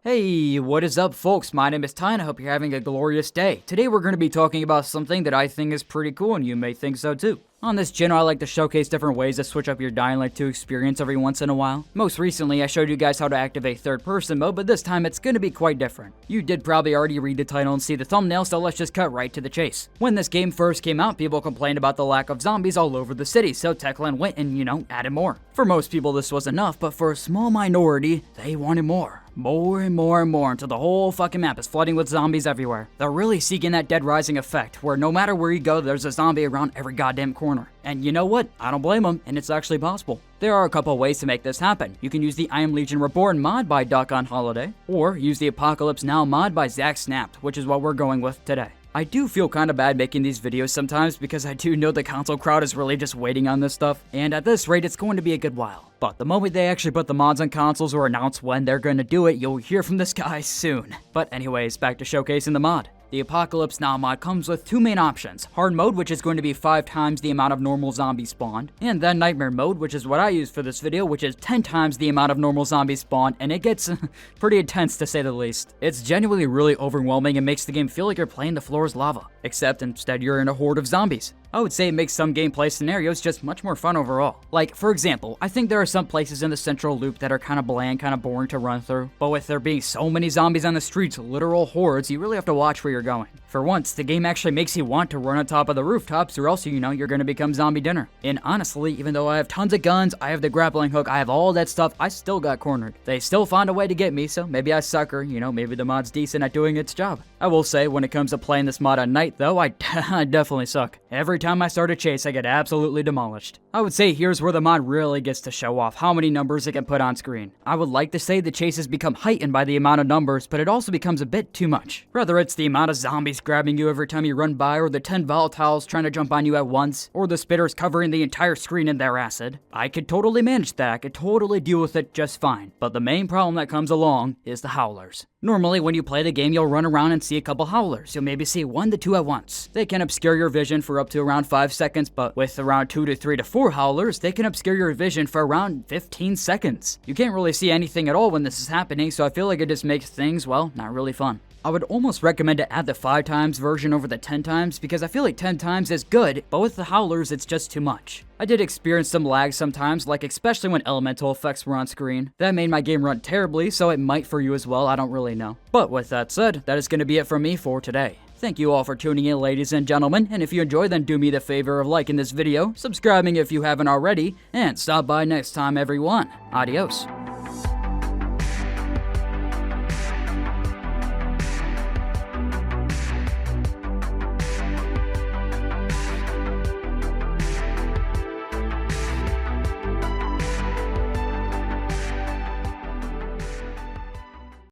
Hey, what is up folks? My name is Ty and I hope you're having a glorious day. Today we're going to be talking about something that I think is pretty cool and you may think so too. On this channel I like to showcase different ways to switch up your Dying Light 2 experience every once in a while. Most recently I showed you guys how to activate third person mode, but this time it's going to be quite different. You did probably already read the title and see the thumbnail, so let's just cut right to the chase. When this game first came out, people complained about the lack of zombies all over the city, so Techland went and, added more. For most people this was enough, but for a small minority, they wanted more. More and more and more until the whole fucking map is flooding with zombies everywhere. They're really seeking that Dead Rising effect, where no matter where you go, there's a zombie around every goddamn corner. And you know what? I don't blame them, and it's actually possible. There are a couple ways to make this happen. You can use the I Am Legion Reborn mod by Duck on Holiday, or use the Apocalypse Now mod by Zack Snapped, which is what we're going with today. I do feel kinda bad making these videos sometimes because I do know the console crowd is really just waiting on this stuff, and at this rate it's going to be a good while. But the moment they actually put the mods on consoles or announce when they're gonna do it, you'll hear from this guy soon. But anyways, back to showcasing the mod. The Apocalypse Now mod comes with two main options: Hard Mode, which is going to be 5 times the amount of normal zombies spawned, and then Nightmare Mode, which is what I use for this video, which is 10 times the amount of normal zombies spawned, and it gets pretty intense to say the least. It's genuinely really overwhelming and makes the game feel like you're playing the floor is lava, except instead you're in a horde of zombies. I would say it makes some gameplay scenarios just much more fun overall. Like, for example, I think there are some places in the central loop that are kinda bland, kinda boring to run through, but with there being so many zombies on the streets, literal hordes, you really have to watch where you're going. For once, the game actually makes you want to run on top of the rooftops or else you're gonna become zombie dinner. And honestly, even though I have tons of guns, I have the grappling hook, I have all that stuff, I still got cornered. They still found a way to get me, so maybe I suck or, maybe the mod's decent at doing its job. I will say, when it comes to playing this mod at night though, I definitely suck. Every time I start a chase, I get absolutely demolished. I would say here's where the mod really gets to show off how many numbers it can put on screen. I would like to say the chases become heightened by the amount of numbers, but it also becomes a bit too much. Whether it's the amount of zombies grabbing you every time you run by, or the 10 volatiles trying to jump on you at once, or the spitters covering the entire screen in their acid. I could totally manage that, I could totally deal with it just fine. But the main problem that comes along is the Howlers. Normally, when you play the game, you'll run around and see a couple Howlers. You'll maybe see 1 to 2 at once. They can obscure your vision for up to around 5 seconds, but with around 2 to 3 to 4 Howlers, they can obscure your vision for around 15 seconds. You can't really see anything at all when this is happening, so I feel like it just makes things, well, not really fun. I would almost recommend to add the 5 times version over the 10 times because I feel like 10 times is good, but with the Howlers it's just too much. I did experience some lag sometimes, like especially when elemental effects were on screen. That made my game run terribly, so it might for you as well, I don't really know. But with that said, that is going to be it from me for today. Thank you all for tuning in, ladies and gentlemen, and if you enjoyed, then do me the favor of liking this video, subscribing if you haven't already, and stop by next time everyone. Adios.